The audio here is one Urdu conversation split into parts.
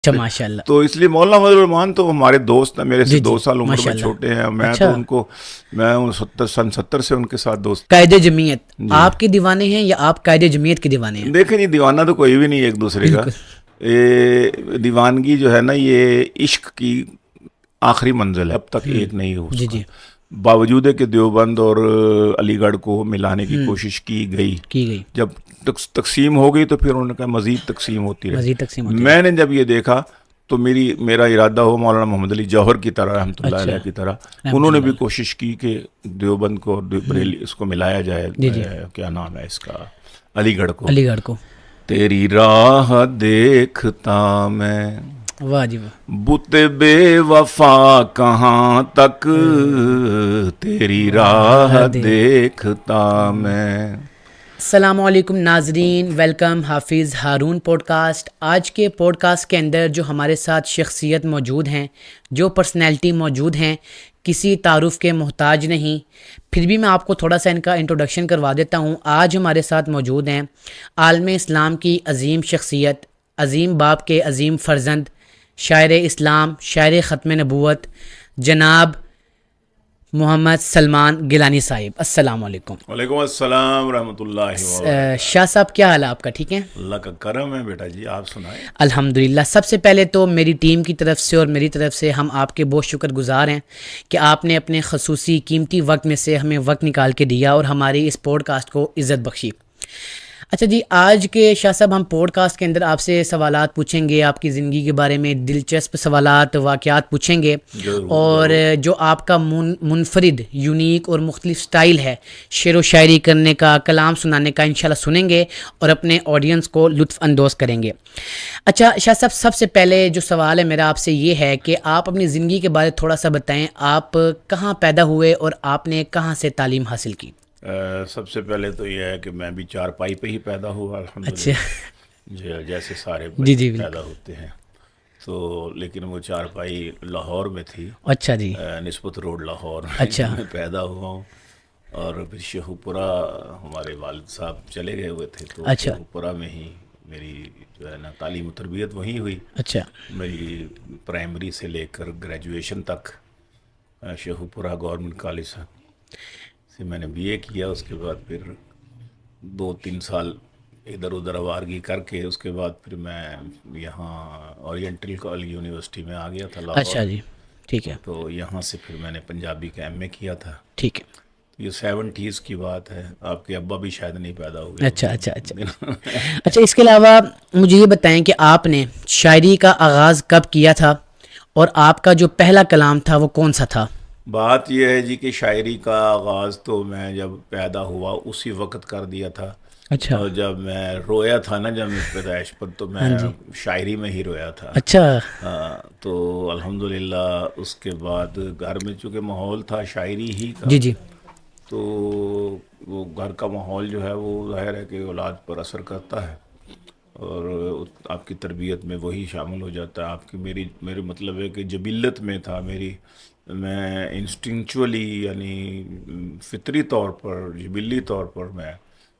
اچھا ماشاء اللہ. تو اس لیے مولانا فضل الرحمان تو ہمارے دوست ہیں، میرے سے جی 2 جی سال عمر ماشاء میں اللہ. چھوٹے ہیں. میں اچھا. تو ان کو میں سن 70 سے ان کے ساتھ دوست. قائد جمعیت جی آپ کے دیوانے ہیں یا آپ قائد جمعیت کے دیوانے ہیں؟ دیکھیں جی، دیوانہ تو کوئی بھی نہیں ہے ایک دوسرے کا. بالکل. یہ دیوانگی جو ہے نا، یہ عشق کی آخری منزل ہے، اب تک ایک نہیں ہو جی سکا. جی باوجود ہے کہ دیوبند اور علی گڑھ کو ملانے کی کوشش کی گئی. کی گئی. جب تقسیم ہو گئی تو پھر انہوں نے کہا مزید تقسیم ہوتی رہے. مزید تقسیم ہوتی ہے. میں نے جب یہ دیکھا تو میرا ارادہ ہو مولانا محمد علی جوہر کی طرح رحمۃ اللہ اچھا علیہ کی طرح. رحمۃ انہوں نے اللہ بھی علیہ. کوشش کی کہ دیوبند کو اور بریلی اس کو ملایا جائے. جی جی کیا نام ہے اس کا، علی گڑھ کو. علی گڑھ کو. تیری راہ دیکھتا میں واہ جی واہ. بت بے وفا کہاں تک، تیری راہ دیکھتا میں. السلام علیکم ناظرین، ویلکم حافظ ہارون پوڈ کاسٹ. آج کے پوڈ کاسٹ کے اندر جو ہمارے ساتھ شخصیت موجود ہیں، جو پرسنالٹی موجود ہیں، کسی تعارف کے محتاج نہیں. پھر بھی میں آپ کو تھوڑا سا ان کا انٹروڈکشن کروا دیتا ہوں. آج ہمارے ساتھ موجود ہیں عالم اسلام کی عظیم شخصیت، عظیم باپ کے عظیم فرزند، شاعر اسلام، شاعر ختم نبوت، جناب محمد سلمان گیلانی صاحب. السلام علیکم. وعلیکم السلام ورحمۃ اللہ وبرکاتہ. شاہ صاحب کیا حال ہے آپ کا؟ ٹھیک ہے، اللہ کا کرم ہے بیٹا جی، آپ سنائیں. الحمدللہ. سب سے پہلے تو میری ٹیم کی طرف سے اور میری طرف سے ہم آپ کے بہت شکر گزار ہیں کہ آپ نے اپنے خصوصی قیمتی وقت میں سے ہمیں وقت نکال کے دیا اور ہماری اس پوڈ کاسٹ کو عزت بخشی. اچھا جی، آج کے شاہ صاحب ہم پوڈ کاسٹ کے اندر آپ سے سوالات پوچھیں گے، آپ کی زندگی کے بارے میں دلچسپ سوالات، واقعات پوچھیں گے، اور جو آپ کا منفرد، یونیک اور مختلف سٹائل ہے شعر و شاعری کرنے کا، کلام سنانے کا، انشاءاللہ سنیں گے اور اپنے آڈینس کو لطف اندوز کریں گے. اچھا شاہ صاحب، سب سے پہلے جو سوال ہے میرا آپ سے یہ ہے کہ آپ اپنی زندگی کے بارے تھوڑا سا بتائیں. آپ کہاں پیدا ہوئے اور آپ نے کہاں سے تعلیم حاصل کی؟ سب سے پہلے تو یہ ہے کہ میں بھی چارپائی پہ ہی پیدا ہوا اچھا. الحمدللہ، جیسے سارے جی بچے جی بالکل. پیدا ہوتے ہیں. تو لیکن وہ چارپائی لاہور میں تھی. اچھا جی. نسبت روڈ لاہور اچھا. میں پیدا ہوا ہوں. اور پھر شیخو پورہ ہمارے والد صاحب چلے گئے ہوئے تھے، تو اچھا. شیخو پورہ میں ہی میری جو ہے نا تعلیم و تربیت وہیں ہوئی. اچھا. میری پرائمری سے لے کر گریجویشن تک شیخو پورہ گورنمنٹ کالج سے میں نے بی اے کیا. اس کے بعد پھر 2-3 سال ادھر ادھر آوارگی کر کے اس کے بعد پھر میں یہاں اورینٹل کالج یونیورسٹی میں آ گیا تھا لاہور. اچھا جی ٹھیک ہے. تو یہاں سے پھر میں نے پنجابی کا ایم اے کیا تھا. ٹھیک ہے. یہ 70s کی بات ہے، آپ کے ابا بھی شاید نہیں پیدا ہوئے. اچھا اچھا اچھا. اچھا، اس کے علاوہ مجھے یہ بتائیں کہ آپ نے شاعری کا آغاز کب کیا تھا اور آپ کا جو پہلا کلام تھا وہ کون سا تھا؟ بات یہ ہے جی کہ شاعری کا آغاز تو میں جب پیدا ہوا اسی وقت کر دیا تھا. اچھا. اور جب میں رویا تھا نا جب پیدائش پر، تو میں شاعری میں ہی رویا تھا. اچھا. تو الحمدللہ اس کے بعد گھر میں چونکہ ماحول تھا شاعری ہی کا، جی جی. تو وہ گھر کا ماحول جو ہے وہ ظاہر ہے کہ اولاد پر اثر کرتا ہے اور آپ کی تربیت میں وہی شامل ہو جاتا ہے. آپ کی میرے مطلب ہے کہ جبلت میں تھا میں انسٹنکچولی، یعنی فطری طور پر، جبلی طور پر میں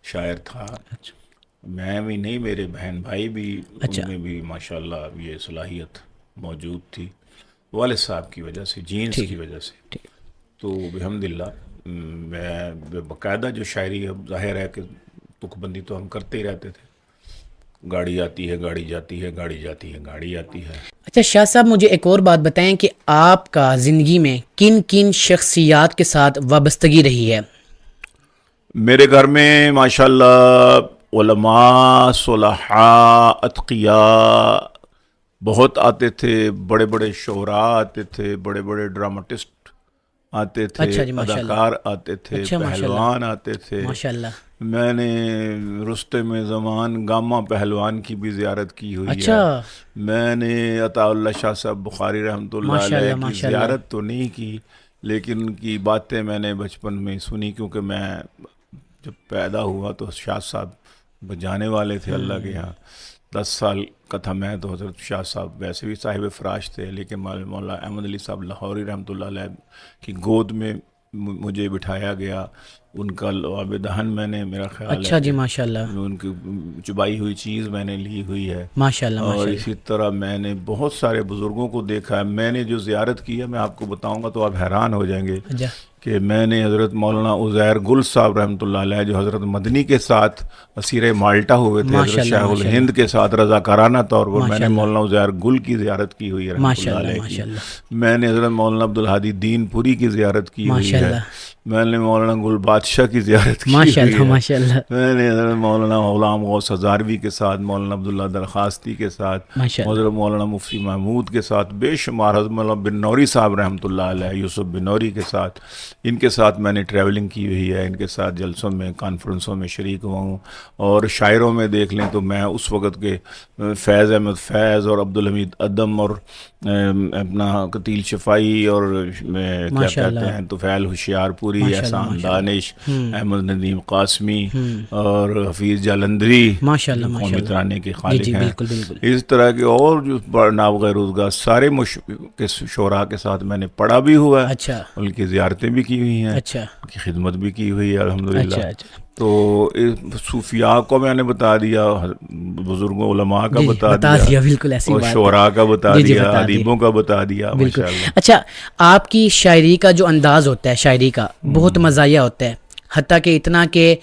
شاعر تھا. میں بھی نہیں، میرے بہن بھائی بھی، ان میں بھی ماشاءاللہ یہ صلاحیت موجود تھی والد صاحب کی وجہ سے، جینز کی وجہ سے. تو بحمدللہ میں باقاعدہ جو شاعری ہے، ظاہر ہے کہ تک بندی تو ہم کرتے ہی رہتے تھے. گاڑی آتی ہے، گاڑی جاتی ہے، گاڑی جاتی ہے، گاڑی آتی ہے. اچھا شاہ صاحب، مجھے ایک اور بات بتائیں کہ آپ کا زندگی میں کن کن شخصیات کے ساتھ وابستگی رہی ہے؟ میرے گھر میں ماشاءاللہ علماء، صلحاء، اتقیاء بہت آتے تھے. بڑے بڑے شعراء آتے تھے، بڑے بڑے ڈرامٹسٹ آتے تھے، اداکار آتے تھے، پہلوان آتے تھے. ماشاءاللہ. میں نے رستم زمان گامہ پہلوان کی بھی زیارت کی ہوئی ہے. میں نے عطا اللہ شاہ صاحب بخاری رحمۃ اللہ علیہ کی زیارت تو نہیں کی، لیکن ان کی باتیں میں نے بچپن میں سنی، کیونکہ میں جب پیدا ہوا تو شاہ صاحب جانے والے تھے اللہ کے یہاں. 10 سال کا تھا میں تو حضرت شاہ صاحب ویسے بھی صاحب فراش تھے، لیکن مولا احمد علی صاحب لاہوری رحمۃ اللہ علیہ کی گود میں مجھے بٹھایا گیا، ان کا لعاب دہن میں نے، میرا خیال اچھا ہے جی، کہ ماشاء اللہ، ان کی چبائی ہوئی چیز میں نے لی ہوئی ہے، ماشاء اللہ، اور ماشاء اسی اللہ، طرح میں نے بہت سارے بزرگوں کو دیکھا ہے۔ میں نے جو زیارت کی ہے میں آپ کو بتاؤں گا تو آپ حیران ہو جائیں گے اچھا، کہ میں نے حضرت مولانا عزیر گل صاحب رحمۃ اللہ علیہ، جو حضرت مدنی کے ساتھ اسیر مالٹا ہوئے تھے، حضرت ماشاء اللہ، شیخ ماشاء الہند اللہ، کے ساتھ رضاکارانہ طور پر، میں ماشاء نے اللہ، مولانا عزیر گل کی زیارت کی ہوئی ہے رحمۃ ماشاء اللہ اللہ، علیہ کی۔ ماشاء اللہ، میں نے حضرت مولانا عبدالہادی دین پوری کی زیارت کی ہوئی ماشاء ہے، اللہ، میں نے مولانا گل بادشاہ کی زیارت کی ماشاء ہوئی اللہ، ہے، ماشاء اللہ، میں نے حضرت مولانا غلام غوث ہزاروی کے ساتھ، مولانا عبداللہ درخواستی کے ساتھ، ماشاء اللہ، حضرت مولانا مفتی محمود کے ساتھ، بے شمار، حضرت مولانا بن نوری صاحب رحمۃ اللہ علیہ، یوسف بن نوری کے ساتھ، ان کے ساتھ میں نے ٹریولنگ کی ہوئی ہے، ان کے ساتھ جلسوں میں، کانفرنسوں میں شریک ہوا ہوں۔ اور شاعروں میں دیکھ لیں تو میں اس وقت کے فیض احمد فیض اور عبدالحمید ادم اور اپنا قتیل شفائی اور کیا ماشاء کہتے اللہ، ہیں طفیل ہوشیار پوری، ماشاء اللہ، احسان ماشاء اللہ، دانش، احمد ندیم قاسمی اور حفیظ جالندری، ماشاء اللہ، جو ماشاء قومی اللہ، ترانے کے جی خالق جی، ہیں۔ بالکل بالکل، اس طرح کے اور جو نابغہ روزگار سارے کے شعراء کے ساتھ میں نے پڑھا بھی ہوا ہے، اچھا ان کی زیارتیں بھی کی ہوئی ہیں، اچھا ان کی خدمت بھی کی ہوئی ہے الحمدللہ۔ اچھا اچھا، تو صوفیاء کو میں نے بتا دیا، بزرگوں علماء کا جی بتا بتا دیا، دیا، بالکل ایسی اور بات ہے، شعراء کا بتا جی جی دیا، بتا دیا، ادیبوں کا بتا دیا، بالکل۔ ماشاءاللہ۔ اچھا، آپ کی شاعری کا جو انداز ہوتا ہے، شاعری کا بہت مزاحیہ ہوتا ہے، حتیٰ کہ اتنا کہ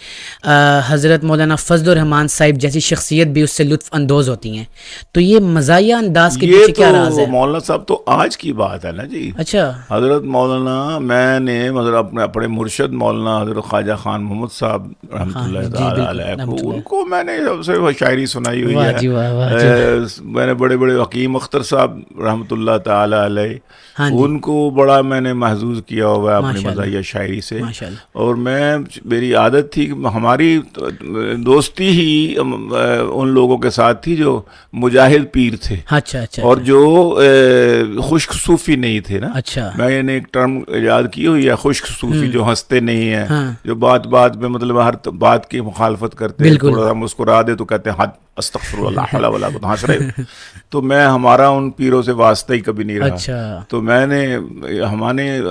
حضرت مولانا فضل الرحمان صاحب جیسی شخصیت بھی اس سے لطف اندوز ہوتی ہیں، تو یہ مزاحیہ انداز کے یہ پیچھے کیا راز تو ہے؟ مولانا صاحب تو آج کی بات ہے نا جی۔ اچھا حضرت مولانا، میں نے مطلب اپنے مرشد مولانا حضرت خواجہ خان محمد صاحب رحمۃ ہاں اللہ جی، تعالیٰ بالکل، علیہ کو، رحمۃ ان اللہ، کو میں نے سب سے شاعری سنائی ہوئی واہ ہے۔ جی واہ، واہ جی، میں نے بڑے بڑے حکیم اختر صاحب رحمۃ اللہ تعالیٰ علیہ، ہاں جی، ان کو بڑا میں نے محظوظ کیا ہوا ہے اپنی ماشاء اللہ، مزاحیہ شاعری سے۔ ماشاء اللہ، اور میری عادت تھی کہ ہماری دوستی ہی ان لوگوں کے ساتھ تھی جو مجاہد پیر تھے، اچھا اچھا اور جو خشک صوفی نہیں تھے نا۔ اچھا، میں نے ایک ٹرم ایجاد کی ہوئی ہے، خشک صوفی، جو ہنستے نہیں ہیں، ہاں جو بات بات میں مطلب ہر بات کی مخالفت کرتے ہیں، بالکل، تھوڑا سا مسکرا دے تو کہتے ہیں استغفر اللہ حول ولا قوت، ہنس رہے۔ تو میں، ہمارا ان پیروں سے واسطہ ہی کبھی نہیں رہا۔ اچھا تو میں نے،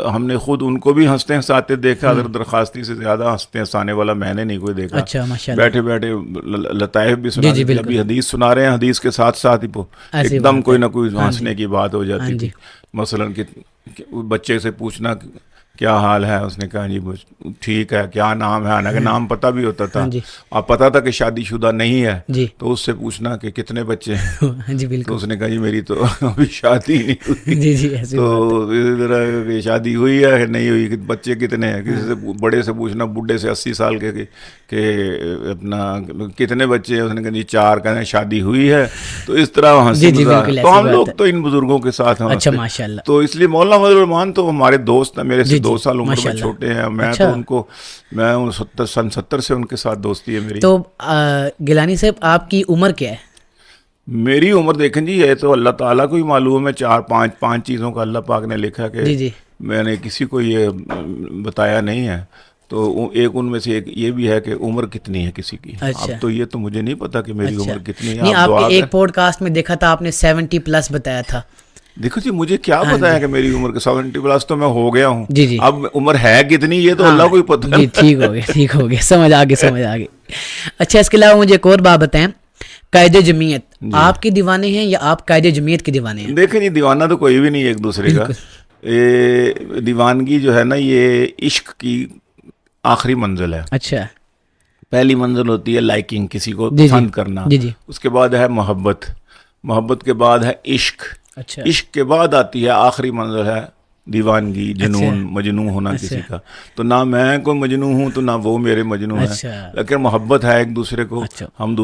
ہم نے خود ان کو بھی ہنستے ہنساتے دیکھا، حضرت درخواستی سے زیادہ ہنستے ہنسانے والا میں نے نہیں کوئی دیکھا۔ اچھا، ماشاء اللہ، بیٹھے بیٹھے لطائف بھی سنا جی، دیتے، بالکل، ابھی حدیث سنا رہے ہیں، حدیث کے ساتھ ساتھ ہی ایسی ایک دم بات کوئی ہے، نہ کوئی ہاں ہنسنے جی، کی بات ہو ہاں جاتی جی، تھی۔ مثلاً کہ بچے سے پوچھنا کیا حال ہے، اس نے کہا جی ٹھیک ہے، کیا نام ہے، حالانکہ نام پتہ بھی ہوتا تھا، ہاں جی، اب پتہ تھا کہ شادی شدہ نہیں ہے، جی تو اس سے پوچھنا کہ کتنے بچے ہیں، ہاں جی، تو بالکل، اس نے کہا جی میری تو ابھی شادی نہیں ہوئی۔ جی جی، ایسی تو بات ہے، اسی طرح کہ شادی ہوئی ہے کہ نہیں ہوئی، کہ بچے کتنے ہیں، کسی سے بڑے سے پوچھنا، بڈھے سے 80 سال کے کہ اپنا کتنے بچے ہیں، اس نے کہا جی 4، کہنے شادی ہوئی ہے۔ تو اس طرح ہنسی جی جی، مذاق، بالکل تو ایسی ہم لوگ بات ہے، تو ان بزرگوں کے ساتھ ہم اچھا ہنستے۔ ماشاء اللہ، تو اس لیے مولانا فضل الرحمان تو ہمارے دوست ہیں، میرے سے جی 2 جی، سال عمر ماشاء میں اللہ، چھوٹے ہیں، میں اچھا، تو ان کو، میں سن 70 سے ان کے ساتھ دوستی ہے میری۔ تو گیلانی صاحب آپ کی عمر کیا ہے؟ میری عمر دیکھیں جی، یہ تو اللہ تعالیٰ کو ہی معلوم ہے، 4 5 چیزوں کا اللہ پاک نے لکھا کہ جی جی، میں نے کسی کو یہ بتایا نہیں ہے۔ تو ایک ان میں سے ایک یہ بھی ہے کہ عمر کتنی ہے کسی کی۔ اچھا، اب تو یہ تو مجھے نہیں پتا کہ میری اچھا، عمر کتنی ہے، نہیں آپ آپ دعا کے ایک کریں۔ پوڈ کاسٹ میں دیکھا تھا آپ نے 70+ بتایا تھا۔ دیکھو جی، مجھے کیا ہاں پتا جی، ہے کہ میری عمر کے 70+ تو میں ہو گیا ہوں، جی جی، اب عمر ہے کتنی یہ تو ہاں اللہ کو ہی پتہ جی، ہے۔ ٹھیک ہو گیا، ٹھیک ہو گیا، سمجھ آ گئی، سمجھ آ گئی۔ اچھا، اس کے علاوہ مجھے ایک اور بات بتائیں، قائد جمعیت آپ کے دیوانے ہیں یا آپ قائد جمعیت کے دیوانے ہیں؟ دیکھیں جی، دیوانہ تو کوئی بھی نہیں ہے ایک دوسرے کا۔ یہ دیوانگی جو ہے نا، یہ عشق کی آخری منزل ہے۔ اچھا، پہلی منزل ہوتی ہے لائکنگ، کسی کو جی جی، پسند کرنا، جی جی، اس کے بعد ہے محبت، محبت کے بعد ہے عشق، اچھا عشق کے بعد آتی ہے آخری منزل ہے دیوانگی، جنون، مجنون ہونا کسی کا۔ تو نہ میں کوئی مجنون ہوں تو نہ وہ میرے مجنون ہیں، اچھا لیکن محبت ہے ایک دوسرے کو، اچھا، ہم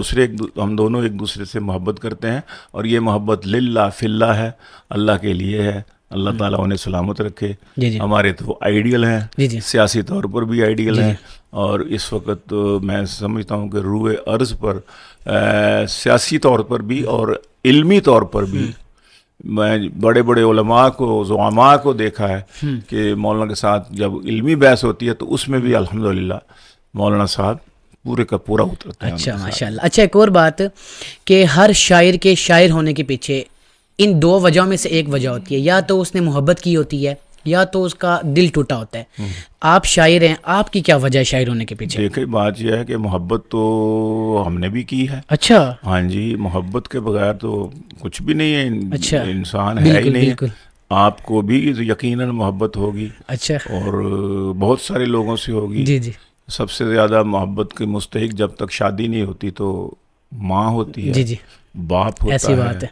دونوں ایک دوسرے سے محبت کرتے ہیں، اور یہ محبت للہ فی اللہ ہے، اللہ کے لیے ہے۔ اللہ تعالیٰ انہیں سلامت رکھے۔ جی جی، ہمارے تو وہ آئیڈیل ہیں، جی جی، سیاسی طور پر بھی آئیڈیل جی ہیں، اور اس وقت تو میں سمجھتا ہوں کہ روئے ارض پر سیاسی طور پر بھی اور علمی طور پر بھی میں بڑے بڑے علماء کو، زعماء کو دیکھا ہے کہ مولانا کے ساتھ جب علمی بحث ہوتی ہے تو اس میں بھی الحمدللہ مولانا صاحب پورے کا پورا اترتے ہیں۔ اچھا ماشاء اللہ۔ اچھا، ایک اور بات کہ ہر شاعر کے شاعر ہونے کے پیچھے ان 2 وجہوں میں سے ایک وجہ ہوتی ہے، یا تو اس نے محبت کی ہوتی ہے یا تو اس کا دل ٹوٹا ہوتا ہے. آپ شاعر ہیں, آپ کی کیا وجہ ہے شاعر ہونے کے پیچھے؟ دیکھیں بات یہ ہے کہ محبت تو ہم نے بھی کی ہے. اچھا. ہاں جی, محبت کے بغیر تو کچھ بھی نہیں ہے. اچھا. انسان ہے ہی نہیں. بالکل. آپ کو بھی یقیناً محبت ہوگی. اچھا. اور بہت سارے لوگوں سے ہوگی. جی جی. سب سے زیادہ محبت کے مستحق جب تک شادی نہیں ہوتی تو ماں ہوتی ہے. جی جی. باپ ہوتا ایسی بات ہے.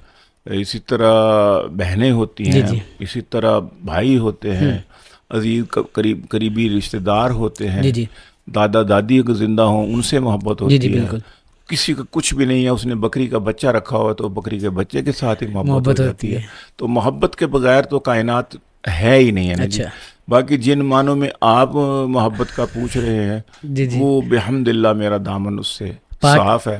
اسی طرح بہنیں ہوتی ہیں. جی. اسی طرح بھائی ہوتے ہیں. عزیز قریبی رشتہ دار ہوتے ہیں. جی جی. دادا دادی اگر زندہ ہوں ان سے محبت ہوتی جی ہے. بالکل. کسی کا کچھ بھی نہیں ہے, اس نے بکری کا بچہ رکھا ہوا تو بکری کے بچے کے ساتھ ہی محبت ہو جاتی ہے. تو محبت کے بغیر تو کائنات ہے ہی نہیں ہے نا جی. باقی جن معنوں میں آپ محبت کا پوچھ رہے ہیں جی جی. وہ بحمداللہ میرا دامن اس سے صاف ہے.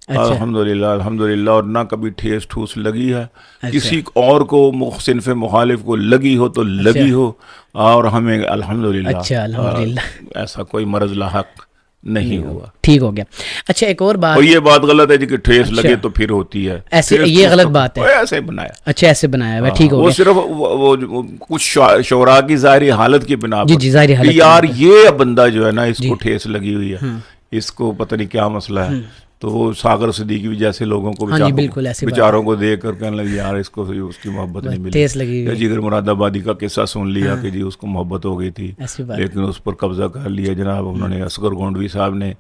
الحمدللہ. اور نہ کبھی ٹھیس ٹھوس لگی ہے. کسی اور کو صنف مخالف کو لگی ہو تو لگی ہو, اور ہمیں الحمدللہ ایسا کوئی مرض لاحق نہیں ہوا. ٹھیک ہو گیا. اچھا ایک اور بات, اور یہ بات غلط ہے جی کہ ٹھیس لگے تو پھر ہوتی ہے ایسے, یہ غلط بات ہے. ایسے بنایا. اچھا ایسے بنایا ہے. ٹھیک ہو گیا. وہ صرف وہ کچھ شعراء کی ظاہری حالت کی بنا پر جی ظاہری حالت, یار یہ بندہ جو ہے نا اس کو ٹھیس لگی ہوئی ہے, اس کو پتہ نہیں کیا مسئلہ ہے. تو وہ ساغر صدیقی بھی جیسے لوگوں کو بیچاروں کو دیکھ کر کہنے لگے یار اس کو اس کی محبت نہیں ملی. یا جگر مراد آبادی کا قصہ سن لیا کہ جی اس کو محبت ہو گئی تھی لیکن اس پر قبضہ کر لیا جناب انہوں نے, اصغر گونڈوی صاحب نے.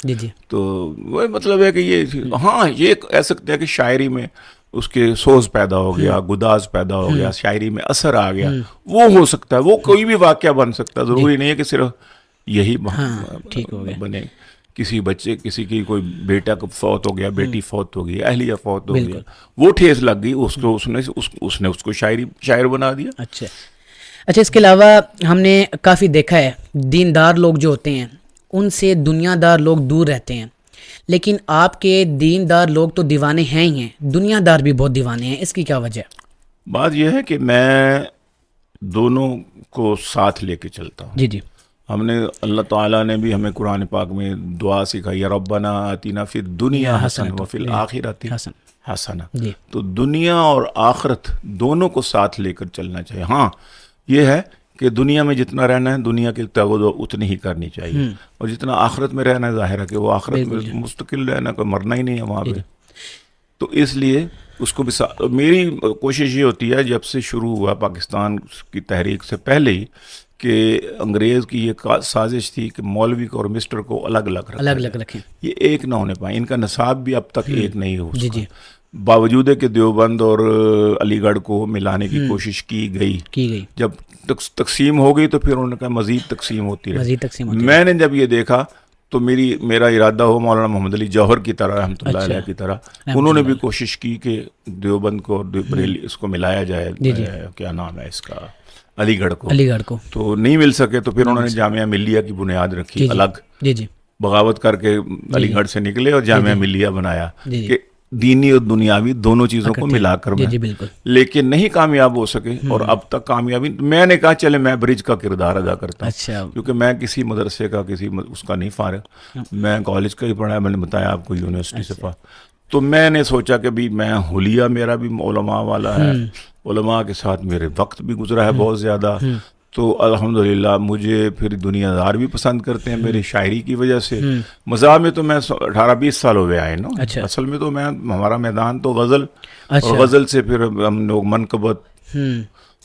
تو وہ مطلب ہے کہ یہ ہاں یہ کہہ سکتے ہیں کہ شاعری میں اس کے سوز پیدا ہو گیا, گداز پیدا ہو گیا, شاعری میں اثر آ گیا. وہ ہو سکتا ہے, وہ کوئی بھی واقعہ بن سکتا ہے. ضروری نہیں ہے کہ صرف یہی بنے. کسی بچے, کسی کی کوئی بیٹا فوت ہو گیا, بیٹی فوت ہو گئی, اہلیہ فوت ہو گیا, وہ ٹھیس لگ گئی اس کو, اس نے اس کو شاعر بنا دیا. اچھا. اس کے علاوہ ہم نے کافی دیکھا ہے دیندار لوگ جو ہوتے ہیں ان سے دنیا دار لوگ دور رہتے ہیں, لیکن آپ کے دیندار لوگ تو دیوانے ہیں ہی ہیں, دنیا دار بھی بہت دیوانے ہیں. اس کی کیا وجہ ہے؟ بات یہ ہے کہ میں دونوں کو ساتھ لے کے چلتا ہوں. جی جی. ہم نے اللہ تعالیٰ نے بھی ہمیں قرآن پاک میں دعا سکھائی, ربنا آتنا فی الدنیا حسنہ وفی الآخرۃ حسنہ. تو دنیا اور آخرت دونوں کو ساتھ لے کر چلنا چاہیے. ہاں یہ ہے کہ دنیا میں جتنا رہنا ہے دنیا کی تغذو اتنی ہی کرنی چاہیے, اور جتنا آخرت میں رہنا ہے ظاہر ہے کہ وہ آخرت میں مستقل رہنا, کوئی مرنا ہی نہیں ہے وہاں پہ. تو اس لیے اس کو بھی میری کوشش یہ ہوتی ہے جب سے شروع ہوا پاکستان کی تحریک سے پہلے ہی کہ انگریز کی یہ سازش تھی کہ مولوی کو اور مسٹر کو الگ الگ رکھیں. یہ ایک نہ ہونے پائے, ان کا نصاب بھی اب تک ایک نہیں ہو سکا. باوجود ہے کہ دیوبند اور علی گڑھ کو ملانے کی کوشش کی گئی. جب تقسیم ہو گئی تو پھر انہوں نے کہا مزید تقسیم ہوتی رہے. میں نے جب یہ دیکھا تو میرا ارادہ ہو مولانا محمد علی جوہر کی طرح رحمۃ اللہ علیہ کی طرح, انہوں نے بھی کوشش کی کہ دیوبند کو اور بریلی اس کو ملایا جائے. کیا نام ہے اس کا, علی گڑھ کو. تو نہیں مل سکے تو پھر انہوں نے جامعہ ملیہ کی بنیاد رکھی الگ. بغاوت کر کے علی گڑھ سے نکلے اور جامعہ ملیہ بنایا کہ دینی اور دنیاوی دونوں چیزوں کو ملا کر میں, لیکن نہیں کامیاب ہو سکے. اور اب تک کامیابی, میں نے کہا چلے میں برج کا کردار ادا کرتا ہوں, کیونکہ میں کسی مدرسے کا کسی اس کا نہیں فارغ, میں کالج کا ہی پڑھا ہے, میں نے بتایا آپ کو یونیورسٹی سے پڑھا. تو میں نے سوچا کہ بھی میں حلیہ میرا بھی علماء والا ہے, علماء کے ساتھ میرے وقت بھی گزرا ہے بہت زیادہ. تو الحمدللہ مجھے پھر دنیا دار بھی پسند کرتے ہیں میری شاعری کی وجہ سے. مذاہب میں تو میں 18-20 سال ہو گئے آئے نا. اصل میں تو ہمارا میدان تو غزل, اور غزل سے پھر ہم لوگ منقبت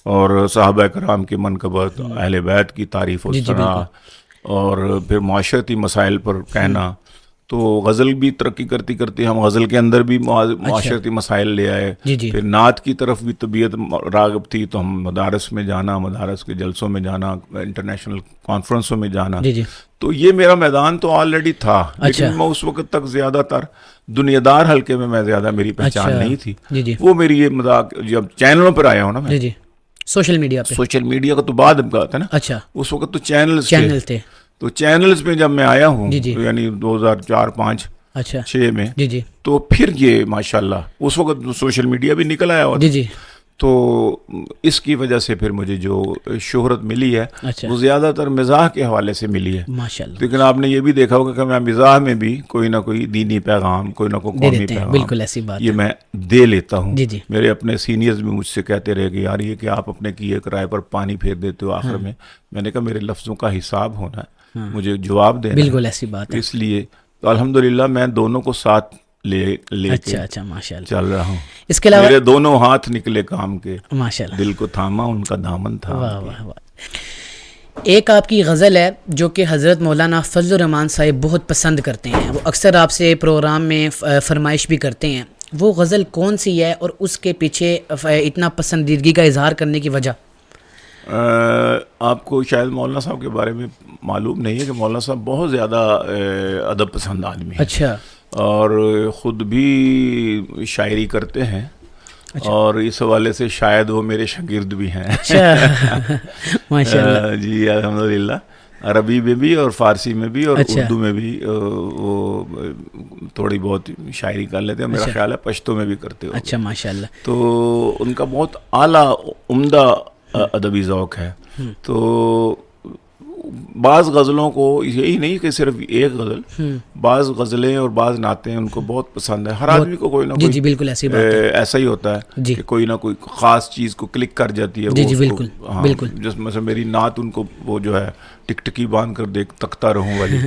اور صحابہ کرام کی منقبت, اہل بیت کی تعریف و ثنا, اور پھر معاشرتی مسائل پر کہنا. تو غزل بھی ترقی کرتی کرتی ہم غزل کے اندر بھی معاشرتی مسائل لے آئے. پھر نعت کی طرف بھی طبیعت راغب تھی تو ہم مدارس میں جانا, مدارس کے جلسوں میں جانا, انٹرنیشنل کانفرنسوں میں جانا. تو یہ میرا میدان تو آلریڈی تھا, لیکن میں اس وقت تک زیادہ تر دنیا دار حلقے میں زیادہ میری پہچان نہیں تھی. وہ میری یہ مذاق جب چینلوں پر آیا ہوں نا میں, سوشل میڈیا کا تو بعد کا تھا نا, اس وقت تو چینل تھے. تو چینلز میں جب میں آیا ہوں یعنی 2004-5-6 میں, تو پھر یہ ماشاءاللہ اس وقت سوشل میڈیا بھی نکل آیا ہوتا. تو اس کی وجہ سے پھر مجھے جو شہرت ملی ہے اچھا وہ زیادہ تر مزاح کے حوالے سے ملی ہے. ماشاءاللہ لیکن آپ نے یہ بھی دیکھا ہوگا کہ میں مزاح میں بھی کوئی نہ کوئی دینی پیغام، کوئی نہ کوئی دے قومی دیتے ہیں، پیغام بالکل ایسی بات یہ ہے. میں دے لیتا ہوں. جی جی میرے اپنے سینئرز بھی مجھ سے کہتے رہے کہ یار یہ کہ آپ اپنے کیے کرائے پر پانی پھیر دیتے ہو آخر میں. میں نے کہا میرے لفظوں کا حساب ہونا ہے، مجھے جواب دینا ہے. بالکل ایسی بات ہے. اس لیے تو الحمدللہ میں دونوں کو ساتھ لے کے اچھا اچھا ماشاءاللہ. چل رہا ہوں. اس کے علاوہ میرے دونوں ہاتھ نکلے کام کے، ماشاءاللہ دل کو تھاما ان کا دامن تھا. واہ واہ واہ. ایک آپ کی غزل ہے جو کہ حضرت مولانا فضل الرحمان صاحب بہت پسند کرتے ہیں، وہ اکثر آپ سے پروگرام میں فرمائش بھی کرتے ہیں. وہ غزل کون سی ہے اور اس کے پیچھے اتنا پسندیدگی کا اظہار کرنے کی وجہ؟ آپ کو شاید مولانا صاحب کے بارے میں معلوم نہیں ہے کہ مولانا صاحب بہت زیادہ ادب پسند آدمی ہیں. اچھا اور خود بھی شاعری کرتے ہیں. اور اس حوالے سے شاید وہ میرے شاگرد بھی ہیں. اچھا ماشاءاللہ. جی الحمدللہ. عربی میں بھی اور فارسی میں بھی اور اردو میں بھی وہ تھوڑی بہت شاعری کر لیتے ہیں. میرا خیال ہے پشتو میں بھی کرتے ہو. اچھا ماشاءاللہ. تو ان کا بہت اعلیٰ عمدہ ادبی ذوق ہے. تو بعض غزلوں کو یہی نہیں کہ صرف ایک غزل، بعض غزلیں اور بعض نعتیں ان کو بہت پسند ہے. ہر آدمی کو کوئی نہ کوئی جی بالکل ایسی بات ہے. ایسا ہی ہوتا ہے کہ کوئی نہ کوئی خاص چیز کو کلک کر جاتی ہے. جی بالکل بالکل. جس مثلا میری نعت ان کو وہ جو ہے ٹکٹکی باندھ کر دیکھ تکتا رہوں والی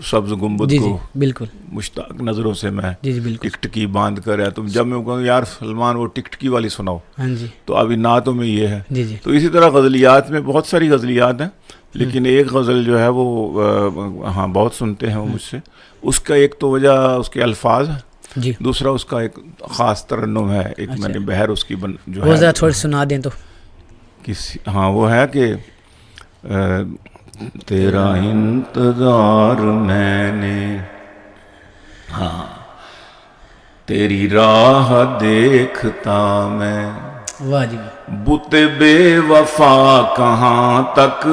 سبز گنبد کو بالکل مشتاق نظروں سے میں جی بالکل ٹکٹکی باندھ کر ہے. تم جب میں کہوں یار سلمان وہ ٹکٹکی والی سناؤ، ہاں جی تو ابھی نعتوں میں یہ ہے. جی جی تو اسی طرح غزلیات میں بہت ساری غزلیات ہیں، لیکن ایک غزل جو ہے وہ ہاں بہت سنتے ہیں وہ مجھ سے. اس کا ایک تو وجہ اس کے الفاظ ہے، جی دوسرا اس کا ایک خاص ترنم ہے. ایک میں نے بہر اس کی جو وہ ہے ذرا تھوڑی سنا دیں تو. ہاں وہ ہے کہ تیرا انتظار میں نے، ہاں تیری راہ دیکھتا میں، واہ جی بت بے وفا کہاں تک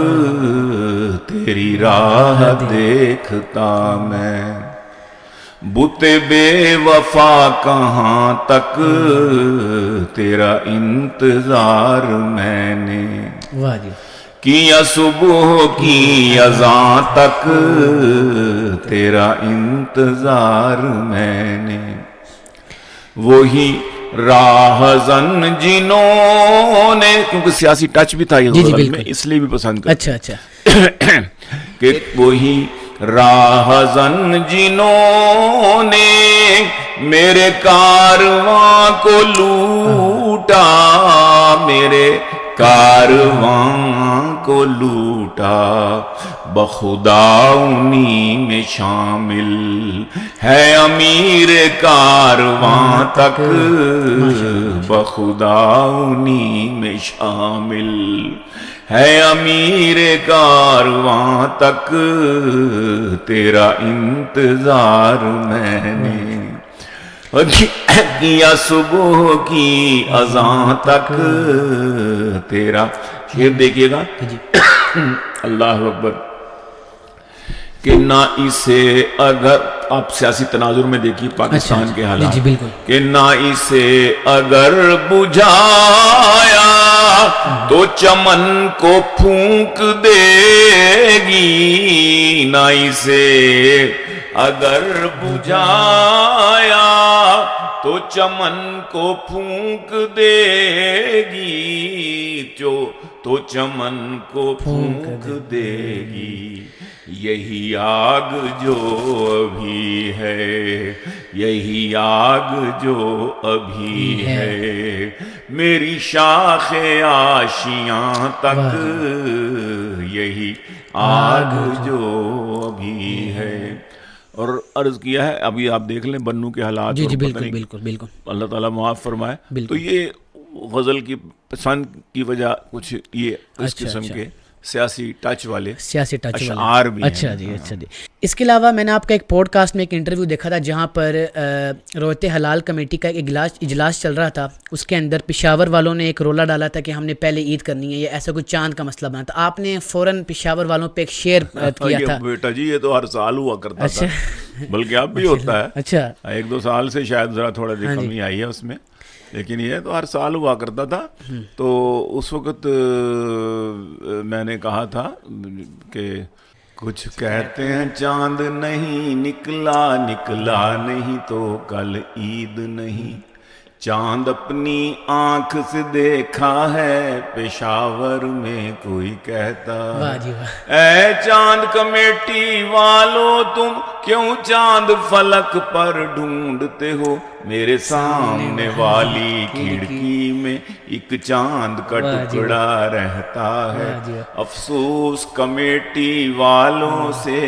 تیری راہ دیکھتا میں، بت بے وفا کہاں تک تیرا انتظار میں نے، واہ جی کیا صبح کی اذان تک تیرا انتظار میں نے. وہی راہزن جنہوں نے، کیونکہ سیاسی ٹچ بھی تھا یہ غزل میں اس لیے بھی پسند کرتے. اچھا اچھا کہ وہی راہزن جنہوں نے میرے کارواں کو لوٹا، میرے کارواں کو لوٹا، بخدا انہی میں شامل ہے امیر کارواں تک، بخدا انہی میں شامل ہے امیر کارواں تک تیرا انتظار میں نے، کیا صبح کی اذان تک تیرا. شعر دیکھیے گا، اللہ اکبر. کہ نہ اسے اگر آپ سیاسی تناظر میں دیکھیے پاکستان کے حالات، کہ نہ اسے اگر بجھایا تو چمن کو پھونک دے گی، نہ اسے اگر بجھایا تو چمن کو پھونک دے گی، تو چمن کو پھونک دے گی. یہی آگ جو ابھی ہے، یہی آگ جو ابھی ہے میری شاخ آشیاں تک، یہی آگ جو ابھی ہے. اور عرض کیا ہے ابھی آپ دیکھ لیں بنو کے حالات. جی بالکل بالکل بالکل. اللہ تعالیٰ معاف فرمائے. تو یہ غزل کی پسند کی وجہ کچھ یہ اس قسم کے سیاسی ٹچ والے اشعار بھی ہیں. اچھا جی اچھا جی. اس کے علاوہ میں نے آپ کا ایک پوڈ کاسٹ میں ایک انٹرویو دیکھا تھا جہاں پر رویت حلال کمیٹی کا ایک اجلاس چل رہا تھا. اس کے اندر پشاور والوں نے ایک رولا ڈالا تھا کہ ہم نے پہلے عید کرنی ہے، یا ایسا کوئی چاند کا مسئلہ بنا تھا. آپ نے فوراً پشاور والوں پہ ایک شعر کیا تھا. بیٹا جی یہ تو ہر سال ہوا کرتا تھا، بلکہ اب بھی ہوتا ہے. اچھا 1-2 سال سے شاید ذرا تھوڑا کمی آئی ہے اس میں. لیکن یہ تو ہر سال ہوا کرتا تھا. تو اس وقت میں نے کہا تھا کہ کچھ کہتے ہیں چاند نہیں نکلا، نکلا نہیں تو کل عید نہیں. چاند اپنی آنکھ سے دیکھا ہے پشاور میں کوئی کہتا. اے چاند کمیٹی والو تم کیوں چاند فلک پر ڈھونڈتے ہو؟ میرے سامنے والی کھڑکی میں ایک چاند کا ٹکڑا رہتا ہے. افسوس کمیٹی والوں سے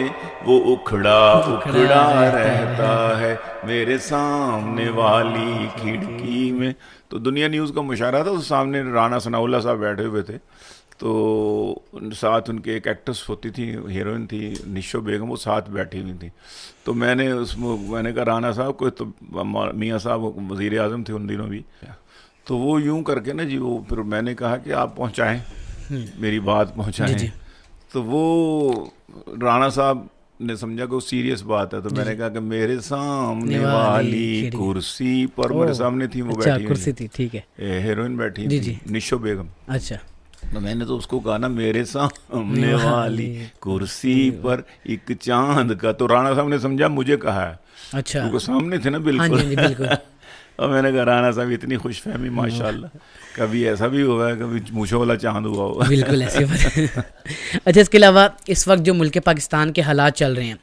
وہ اکھڑا اکھڑا رہتا ہے میرے سامنے والی کھڑکی میں. تو دنیا نیوز کا مشاہرہ تھا، اس سامنے رانا ثناء اللہ صاحب بیٹھے ہوئے تھے، تو ساتھ ان کے ایک ایکٹریس ہوتی تھی، ہیروئن تھی نشو بیگم، وہ ساتھ بیٹھی ہوئی تھی. تو میں نے کہا رانا صاحب کو، تو میاں صاحب وزیر اعظم تھے ان دنوں بھی، تو وہ یوں کر کے نا جی وہ پھر میں نے کہا کہ آپ پہنچائیں میری بات پہنچائیں. تو وہ رانا صاحب نے سمجھا کہ وہ سیریس بات ہے، تو میں نے کہا کہ میرے سامنے والی کرسی پر، میرے سامنے تھی وہ بیٹھی کرسی تھی، ٹھیک ہے، ہیروئن بیٹھی تھی نشو بیگم. اچھا. تو میں نے تو اس کو کہا نا میرے سامنے والی کرسی پر ایک چاند کا، تو رانا صاحب نے سمجھا مجھے کہا ہے. اچھا، کیونکہ سامنے تھے نا بالکل. اور میں نے کہا رانا صاحب اتنی خوش فہمی ماشاءاللہ، کبھی ایسا بھی ہوا ہے، کبھی مونچھوں والا چاند ہوا ہوا. بالکل ایسی بات. اچھا، اس کے علاوہ اس وقت جو ملک پاکستان کے حالات چل رہے ہیں،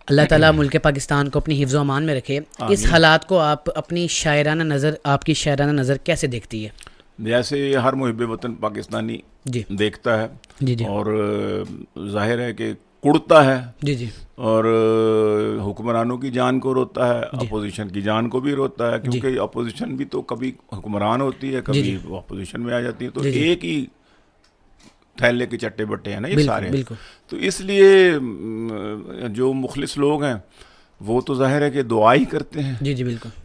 اللہ تعالیٰ ملک پاکستان کو اپنی حفظ و امان میں رکھے. اس حالات کو آپ اپنی شاعرانہ نظر، آپ کی شاعرانہ نظر کیسے دیکھتی ہے؟ جیسے ہر محب وطن پاکستانی دیکھتا ہے، اور ظاہر ہے کہ کڑتا ہے، اور حکمرانوں کی جان کو روتا ہے، اپوزیشن کی جان کو بھی روتا ہے، کیونکہ اپوزیشن بھی تو کبھی حکمران ہوتی ہے، کبھی اپوزیشن میں آ جاتی ہے. تو ایک ہی تھیلے کے چٹے بٹے ہیں نا یہ سارے. تو اس لیے جو مخلص لوگ ہیں وہ تو ظاہر ہے کہ دعا ہی کرتے ہیں،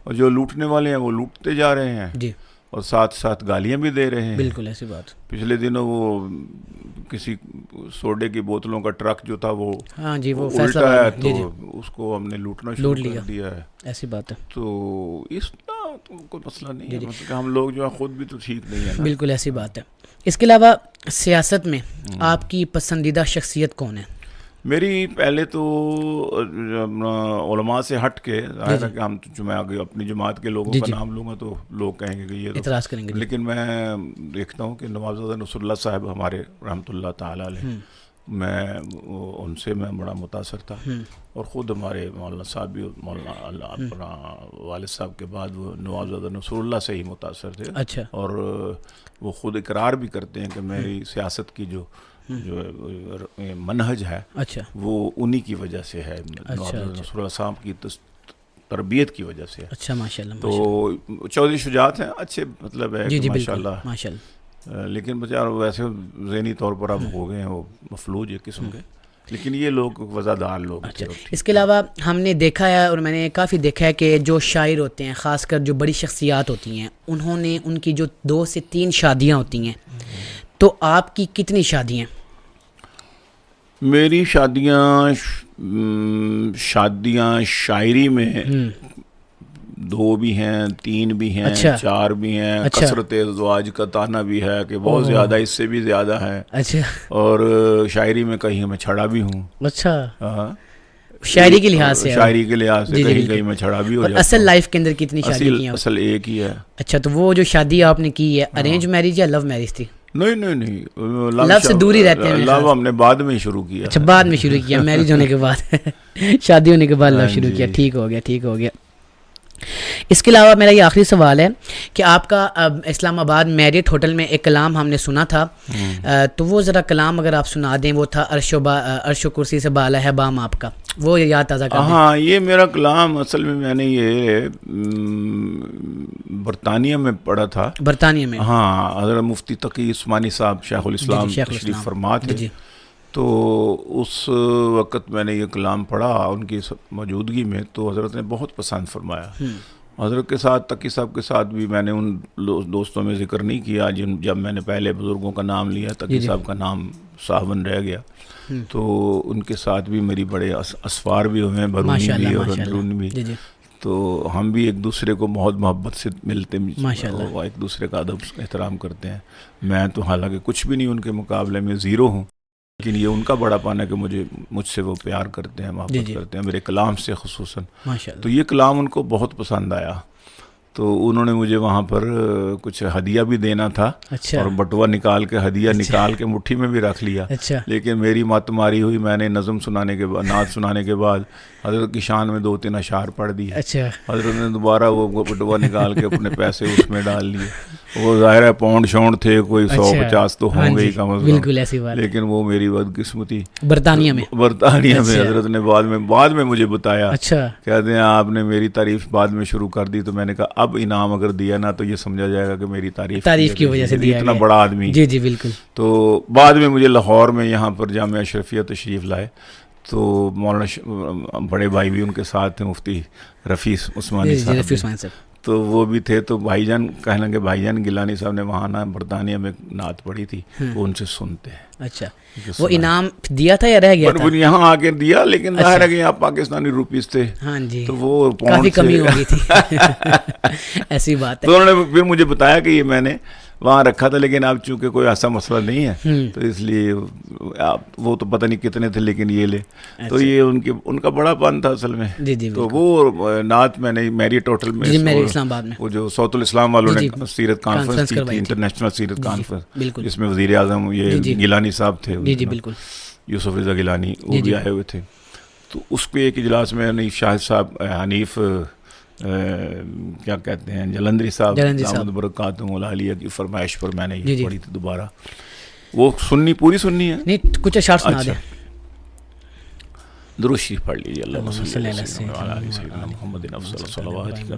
اور جو لوٹنے والے ہیں وہ لوٹتے جا رہے ہیں، اور ساتھ ساتھ گالیاں بھی دے رہے ہیں. بالکل ایسی بات. پچھلے دنوں وہ کسی سوڈے کی بوتلوں کا ٹرک جو تھا وہ الٹا ہے، تو اس کو ہم نے لوٹنا شروع کر دیا ہے. ایسی بات ہے. تو اس کا تو کوئی مسئلہ نہیں ہے، مطلب کہ ہم لوگ جو ہے خود بھی تو ٹھیک نہیں ہے. بالکل ایسی بات ہے. اس کے علاوہ سیاست میں آپ کی پسندیدہ شخصیت کون ہے؟ میری پہلے تو علماء سے ہٹ کے، ظاہر ہے کہ ہم میں آگے اپنی جماعت کے لوگوں کا نام لوں گا تو لوگ کہیں گے کہ یہ اعتراض کریں گے، لیکن میں دیکھتا ہوں کہ نوابزادہ نصر اللہ صاحب ہمارے رحمۃ اللہ تعالیٰ علیہ، میں ان سے میں بڑا متاثر تھا، اور خود ہمارے مولانا صاحب بھی، مولانا اپنا والد صاحب کے بعد وہ نوابزادہ نصر اللہ سے ہی متاثر تھے. اچھا. اور وہ خود اقرار بھی کرتے ہیں کہ میری سیاست کی جو منہج ہے، اچھا، وہ انہی کی وجہ سے ہے، نوابزادہ نصر اللہ صاحب کی تربیت کی وجہ سے. اچھا، ماشاءاللہ. تو چودھری شجاعت ہیں، اچھے مطلب ہے ماشاءاللہ، لیکن بیچارے ویسے ذہنی طور پر اب ہو گئے ہیں وہ مفلوج ایک قسم کے، لیکن یہ لوگ وزادار لوگ. اس کے علاوہ ہم نے دیکھا ہے، اور میں نے کافی دیکھا ہے کہ جو شاعر ہوتے ہیں، خاص کر جو بڑی شخصیات ہوتی ہیں، انہوں نے ان کی جو 2 سے 3 شادیاں ہوتی ہیں، تو آپ کی کتنی شادیاں؟ میری شادیاں شاعری میں 2 بھی ہیں، 3 بھی ہیں، 4 بھی ہیں. کثرت ازواج کا تانا بھی ہے کہ بہت زیادہ، اس سے بھی زیادہ ہے. اچھا. اور شاعری میں کہیں میں چھڑا بھی ہوں. اچھا. شاعری کے لحاظ سے کہیں میں چھڑا بھی ہو جاتا. اصل لائف کے اندر کتنی شادی کی ہیں؟ اصل ایک ہی ہے. اچھا. تو وہ جو شادی آپ نے کی ہے، ارینج میرج یا لو میرج تھی؟ نہیں، لو سے دور ہی رہتے ہیں. لو ہم نے بعد میں شروع کیا. اچھا، بعد میں شروع کیا، میرج ہونے کے بعد، شادی ہونے کے بعد لو شروع کیا. ٹھیک ہو گیا. اس کے علاوہ میرا یہ آخری سوال ہے کہ آپ کا اسلام آباد میریٹ ہوٹل میں ایک کلام ہم نے سنا تھا، تو وہ ذرا کلام اگر آپ سنا دیں. وہ تھا عرش و کرسی سے بالا ہے بام آپ کا، وہ یاد تازہ کر دیں. ہاں، یہ میرا کلام اصل میں نے یہ برطانیہ میں پڑھا تھا. برطانیہ میں؟ ہاں، حضرت مفتی تقی عثمانی صاحب شیخ الاسلام تشریف فرما تھے. تو اس وقت میں نے یہ کلام پڑھا ان کی موجودگی میں، تو حضرت نے بہت پسند فرمایا. حضرت کے ساتھ، تقی صاحب کے ساتھ بھی میں نے ان دوستوں میں ذکر نہیں کیا جب میں نے پہلے بزرگوں کا نام لیا، تقی صاحب کا نام صاحبن رہ گیا. تو ان کے ساتھ بھی میری بڑے اسفار بھی ہوئے ہیں، بیرونی بھی اور اندرونی بھی. تو ہم بھی ایک دوسرے کو بہت محبت سے ملتے ماشاءاللہ. وہ ایک دوسرے کا ادب احترام کرتے ہیں. میں تو حالانکہ کچھ بھی نہیں ان کے مقابلے میں زیرو ہوں، لیکن یہ ان کا بڑا پان ہے کہ مجھ سے وہ پیار کرتے ہیں، محبت کرتے ہیں، میرے کلام سے خصوصاً. ماشاءاللہ. تو یہ کلام ان کو بہت پسند آیا، تو انہوں نے مجھے وہاں پر کچھ ہدیہ بھی دینا تھا، اچھا اور بٹوا نکال کے ہدیہ نکال کے مٹھی میں بھی رکھ لیا. اچھا لیکن میری مت ماری ہوئی، میں نے نظم سنانے کے بعد، نعت سنانے کے بعد حضرت کی شان میں 2-3 اشعار پڑھ دیے. اچھا حضرت نے دوبارہ وہ بٹوا نکال کے اپنے پیسے اس میں ڈال لیے. وہ ظاہر ہے پاؤنڈ شاؤنڈ تھے، کوئی 150 تو ہوں گے ہی کم از کم، بالکل ایسی بات. لیکن وہ میری بدقسمتی. برطانیہ میں حضرت نے بعد میں مجھے بتایا، اچھا کہتے ہیں آپ نے میری تعریف بعد میں شروع کر دی. تو میں نے کہا اب انعام اگر دیا نا تو یہ سمجھا جائے گا کہ میری تعریف کی وجہ سے دیا اتنا گیا. بڑا آدمی. جی جی بالکل. تو بعد میں مجھے لاہور میں یہاں پر جامعہ اشرفیہ تشریف لائے، تو مولانا بڑے بھائی بھی ان کے ساتھ تھے، مفتی رفیع عثمانی صاحب، تو وہ بھی تھے. تو بھائی جان کہنے لگے، بھائی جان گیلانی صاحب نے وہاں نا برطانیہ میں نعت پڑھی تھی، وہ ان سے سنتے ہیں. اچھا وہ انعام دیا تھا یا رہ گیا تھا؟ یہاں آ کے دیا، لیکن ظاہر ہے کہ یہاں پاکستانی روپیز تھے، ہاں جی، تو وہ کافی کمی ہو گئی تھی. ایسی بات ہے. تو انہوں نے پھر مجھے بتایا کہ یہ میں نے وہاں رکھا تھا، لیکن اب چونکہ کوئی ایسا مسئلہ نہیں ہے تو اس لیے وہ تو پتہ نہیں کتنے تھے، لیکن یہ لے. تو یہ ان کا بڑا پن تھا اصل میں. تو وہ نعت میں نے میری ٹوٹل میں اسلام آباد میں وہ جو سعود الاسلام والوں نے سیرت کانفرنس کی تھی، انٹرنیشنل سیرت کانفرنس، جس میں وزیر اعظم یہ گیلانی صاحب تھے، یوسف رضا گیلانی، وہ بھی آئے ہوئے تھے. تو اس کے ایک اجلاس میں حنیف شاہد صاحب، حنیف کیا کہتے ہیں، جلندری صاحب دامت برکاتہم العالیہ کی فرمائش پر میں نے یہ پڑھی تھی دوبارہ. وہ پوری سننی ہے، نہیں کچھ اشعار سنا دیں. درود شریف پڑھ لیجیے. اللہم صلی علی سیدنا محمد افضل صلواتک و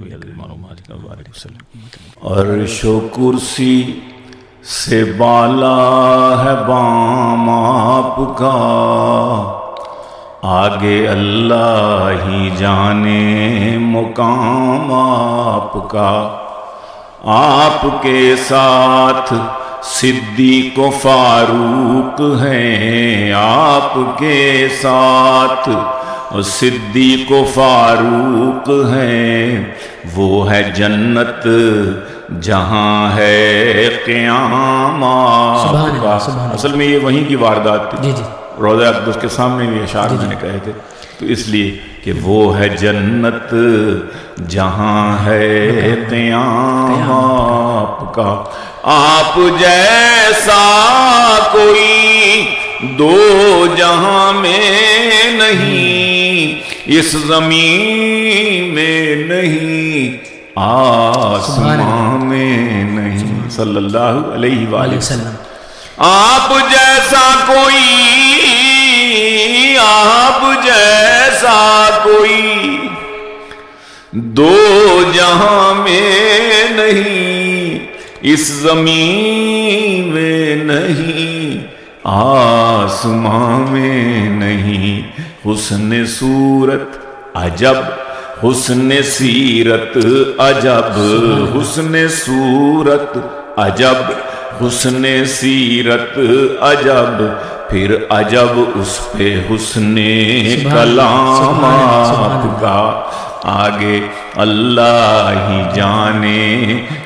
سلام. عرش و کرسی سے بالا ہے بام آپ کا، آگے اللہ ہی جانے مقام آپ کا. آپ کے ساتھ صدیق و فاروق ہیں، آپ کے ساتھ صدیق و فاروق ہیں. وہ ہے جنت جہاں ہے قیام آپ کا. اصل میں یہ وہیں کی واردات تھی، روضہ اقدس کے سامنے بھی اشعار میں نے کہے تھے. تو اس لیے کہ وہ ہے جنت جہاں ہے قیام آپ کا. آپ جیسا کوئی دو جہاں میں نہیں، اس زمین میں نہیں، آسمان میں نہیں. صلی اللہ علیہ وآلہ وسلم. آپ جیسا کوئی دو جہاں میں نہیں، اس زمین میں نہیں، آسمان میں نہیں. حسن صورت عجب، حسن سیرت عجب، حسن صورت عجب، حسن سیرت عجب، پھر عجب اس پہ حسن کلام آپ کا. آگے اللہ ہی جانے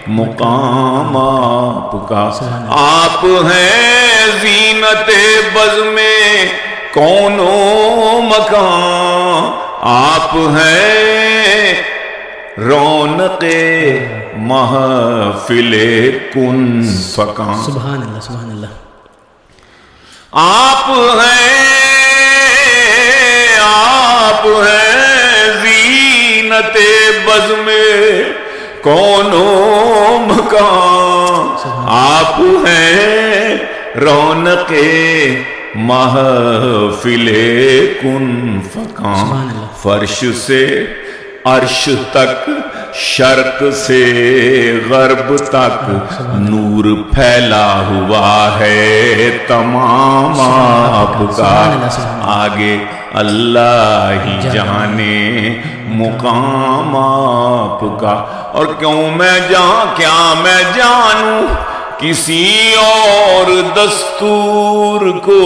مقام آپ کا. آپ ہیں زینت بزم کون و مکان، آپ ہیں رونق محفل کن فکان. سبحان اللہ سبحان اللہ. آپ ہیں زینت بزم کون و مکان، آپ ہیں رونق محفل کن فکان. فرش سے عرش تک، شرق سے غرب تک نور پھیلا ہوا ہے تمام آپ کا. آگے اللہ ہی جانے مقام آپ کا. اور کیا میں جانوں کسی اور دستور کو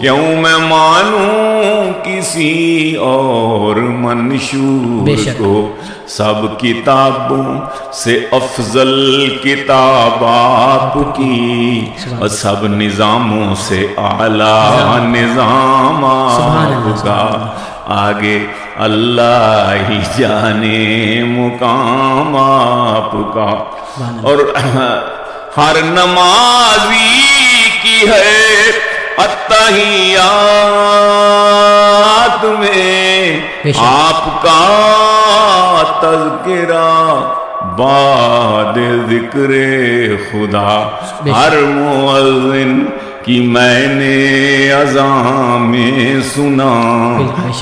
کیوں میں مانوں کسی اور منشور کو. سب کتابوں سے افضل کتاب آپ کی اور سب نظاموں سے اعلیٰ نظام آپ کا. آگے اللہ ہی جانے مقام آپ کا. اور ہر نمازی کی ہے اتحیات میں آپ کا تذکرہ بعد ذکر خدا. ہر مؤذن کی میں نے اذان میں سنا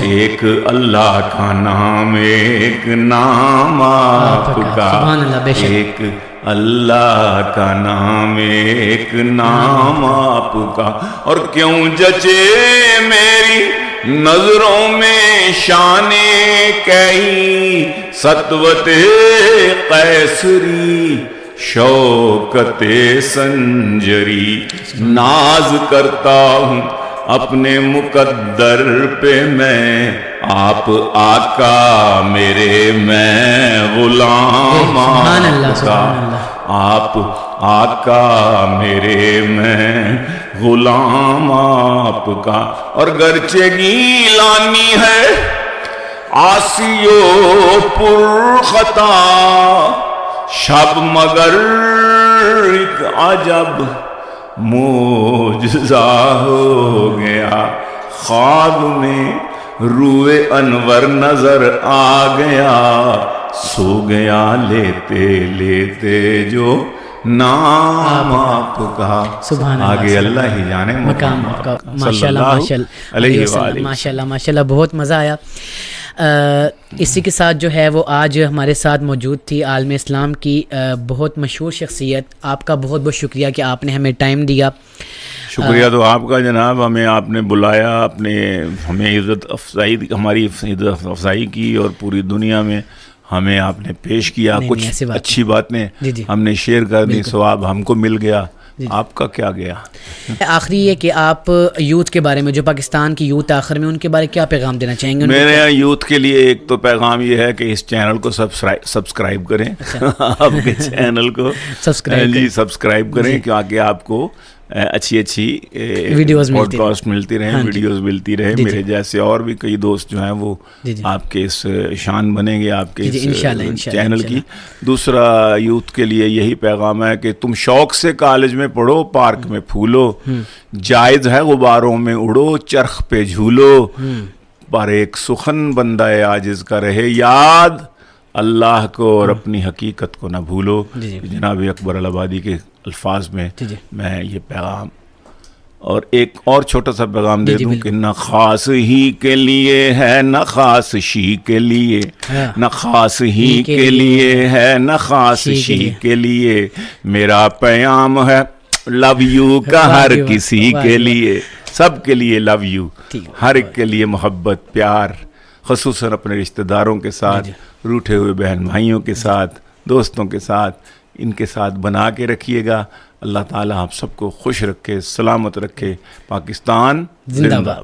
ایک اللہ کا نام ایک نام آپ کا. ایک اللہ کا نام ایک نام آپ کا. اور کیوں جچے میری نظروں میں شان کہی سطوت قیصری شوکت سنجری. ناز کرتا ہوں اپنے مقدر پہ میں آپ آقا میرے میں غلام آپ کا. آپ آقا میرے میں غلام آپ کا. اور گرچہ گیلانی ہے عاصی و پر خطا شب مگر ایک عجب معجزہ ہو گیا. خواب میں روئے انور نظر آ گیا سو گیا لیتے لیتے جو نام آپ کا. آگے اللہ ہی جانے مقام آپ کا. ماشاءاللہ ماشاءاللہ بہت مزہ آیا. اسی کے ساتھ جو ہے وہ آج ہمارے ساتھ موجود تھی عالم اسلام کی بہت مشہور شخصیت. آپ کا بہت بہت شکریہ کہ آپ نے ہمیں ٹائم دیا. شکریہ تو آپ کا جناب. ہمیں آپ نے بلایا, ہمیں عزت افزائی, ہماری عزت افزائی کی اور پوری دنیا میں ہمیں آپ نے پیش کیا. کچھ اچھی باتیں ہم نے شیئر کر دی, ثواب ہم کو مل گیا. آپ کا کیا گیا؟ آخری یہ کہ آپ یوتھ کے بارے میں, جو پاکستان کی یوتھ آخر میں, ان کے بارے کیا پیغام دینا چاہیں گے؟ میرے یہاں یوتھ کے لیے ایک تو پیغام یہ ہے کہ اس چینل کو سبسکرائب کریں. آپ کے چینل کو سبسکرائب کریں کیونکہ آپ کو اچھی ویڈیوز پوڈ کاسٹ ملتی رہیں, ویڈیوز ملتی رہے. میرے جیسے اور بھی کئی دوست جو ہیں وہ آپ کے اس شان بنیں گے آپ کے اس چینل کی. دوسرا یوتھ کے لیے یہی پیغام ہے کہ تم شوق سے کالج میں پڑھو, پارک میں پھولو, جائز ہے غباروں میں اڑو, چرخ پہ جھولو, پر ایک سخن بندہ عاجز کا رہے یاد, اللہ کو اور اپنی حقیقت کو نہ بھولو. جناب اکبر الآبادی کے الفاظ میں میں یہ پیغام. اور ایک اور چھوٹا سا پیغام دے دوں کہ نہ خاص ہی کے لیے ہے نہ خاص شی کے لیے, نہ خاص ہی کے لیے ہے نہ خاص شی کے لیے, میرا پیام ہے لو یو کا ہر کسی کے لیے, سب کے لیے لو یو, ہر ایک کے لیے محبت پیار, خصوصاً اپنے رشتہ داروں کے ساتھ, روٹھے ہوئے بہن بھائیوں کے ساتھ, دوستوں کے ساتھ, ان کے ساتھ بنا کے رکھیے گا. اللہ تعالیٰ آپ سب کو خوش رکھے, سلامت رکھے. پاکستان زندہ باد.